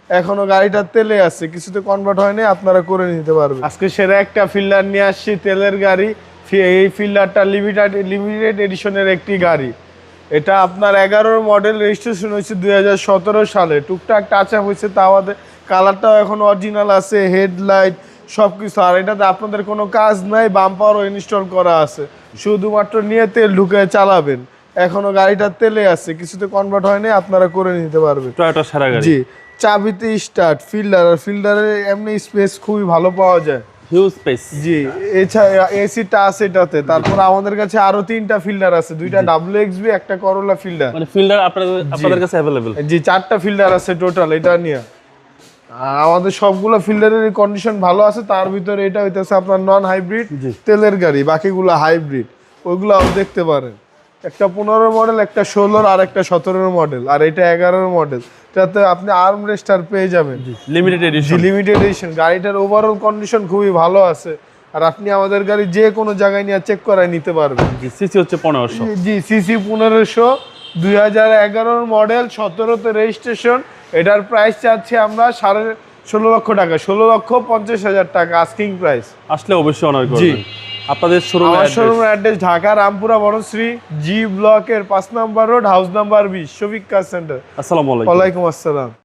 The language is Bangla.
এখনো গাড়িটা তেলে আছে, কিছুতে কনভার্ট হয়নি, আপনারা করে নিতে পারবেন। আজকে সেরা একটা ফিল্ডার নিয়ে আসছি, তেলের গাড়ি। এই ফিল্ডারটা লিমিটেড এডিশনের একটি গাড়ি। এটা আপনার 11 মডেল, রেজিস্ট্রেশন হয়েছে 2017 সালে। টুকটাক টাচ আপ হয়েছে, তাও কালারটাও এখন অরিজিনাল আছে, হেডলাইট সব কিছু। আর এটাতে আপনাদের কোনো কাজ নাই, বাম্পারও ইনস্টল করা আছে, শুধুমাত্র নিয়ে তেল ঢুকে চালাবেন। এখনো গাড়িটা তেলে আছে, কিছুতে কনভার্ট হয়নি, আপনারা করে নিতে পারবেন। টয়োটা সেরা গাড়ি। জি, চাবিতে স্টার্ট, ফিল্ডারে এমনি স্পেস খুবই ভালো পাওয়া যায়, হিউজ স্পেস। জি। এছাড়া এসিটা আছে এটাতে। তারপর আমাদের কাছে আরো 3টা ফিল্ডার আছে, 2টা WXB, একটা করোলা ফিল্ডার। মানে ফিল্ডার আপনাদের কাছে अवेलेबल? জি, 4টা ফিল্ডার আছে টোটাল এটা নিয়ে। আর আমাদের সবগুলো ফিল্ডারের কন্ডিশন ভালো আছে। তার ভিতরে এটা হইতেছে আপনার নন হাইব্রিড তেলের গাড়ি, বাকিগুলো হাইব্রিড, ওইগুলো দেখতে পারেন। একটা 15 মডেল, একটা 16, আর একটা 17 মডেল, আর এটা 11 মডেল। যাতে আপনি আর্ম রেস্টার পেয়ে যাবেন, লিমিটেড এডিশন। Limited edition. গাড়িটার ওভারঅল কন্ডিশন খুবই ভালো আছে। আর আপনি আমাদের গাড়ি যে কোনো জায়গায় নিয়ে চেক করায় নিতে পারবেন। সিসি হচ্ছে 1500। জি, সিসি 1500, 2011 মডেল, 17তে রেজিস্ট্রেশন। এটার প্রাইস চাচ্ছি আমরা 16.5 লক্ষ টাকা, 16,50,000 টাকা আস্কিং প্রাইস। আসলে অবশ্যই অনার করবেন। আপনাদের showroom address Dhaka Rampura Banasree G ব্লকের 5 নম্বর road, house number 20, Shafiq car centre. আসসালামু আলাইকুম। ওয়ালাইকুম আসসালাম।